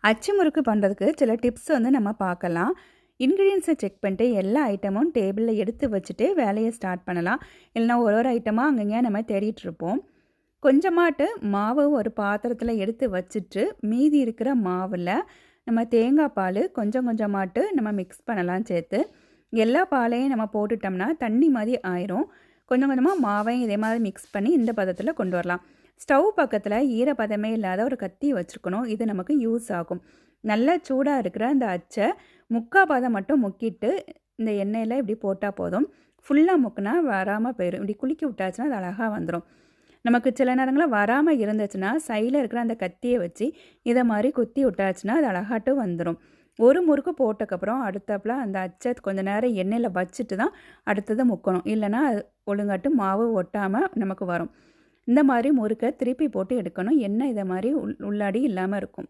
அச்சு முறுக்கு பண்ணுறதுக்கு சில டிப்ஸ் வந்து நம்ம பார்க்கலாம். இன்கிரீடியன்ஸை செக் பண்ணிட்டு எல்லா ஐட்டமும் டேபிளில் எடுத்து வச்சுட்டு வேலையை ஸ்டார்ட் பண்ணலாம். இல்லைனா ஒரு ஒரு ஐட்டமாக அங்கங்கே நம்ம தேடிட்டுருப்போம். கொஞ்சமாட்டு மாவு ஒரு பாத்திரத்தில் எடுத்து வச்சுட்டு மீதி இருக்கிற மாவில் நம்ம தேங்காய் பால் கொஞ்சம் கொஞ்சமாட்டு நம்ம மிக்ஸ் பண்ணலாம் சேர்த்து. எல்லா பாலையும் நம்ம போட்டுட்டோம்னா தண்ணி மாதிரி ஆயிரும். கொஞ்சம் கொஞ்சமாக மாவையும் இதே மாதிரி மிக்ஸ் பண்ணி இந்த பதத்தில் கொண்டு வரலாம். ஸ்டவ் பக்கத்தில் ஈரப்பதமே இல்லாத ஒரு கத்தி வச்சுருக்கணும். இது நமக்கு யூஸ் ஆகும். நல்லா சூடாக இருக்கிற அந்த அச்சை முக்கால் பதம் மட்டும் முக்கிட்டு இந்த எண்ணெயில் இப்படி போட்டால் போதும். ஃபுல்லாக முக்குனா வராமல் போயிடும். இப்படி குலுக்கி விட்டாச்சுன்னா அது அழகாக வந்துடும். நமக்கு சில நேரங்களில் வராமல் இருந்துச்சுன்னா சைடில் இருக்கிற அந்த கத்தியை வச்சு இதை மாதிரி குத்தி விட்டாச்சுன்னா அது அழகாட்டும் வந்துடும். ஒரு முறுக்கு போட்டக்கப்புறம் அடுத்தப்பில் அந்த அச்சை கொஞ்சம் நேரம் எண்ணெயில் வச்சுட்டு தான் அடுத்தது முக்கணும். இல்லைனா ஒழுங்காட்டு மாவு ஒட்டாமல் நமக்கு வரும். இந்த மாதிரி முறுக்கை திருப்பி போட்டு எடுக்கணும். எண்ணெய் இதை மாதிரி உள்ளாடி இல்லாமல் இருக்கும்.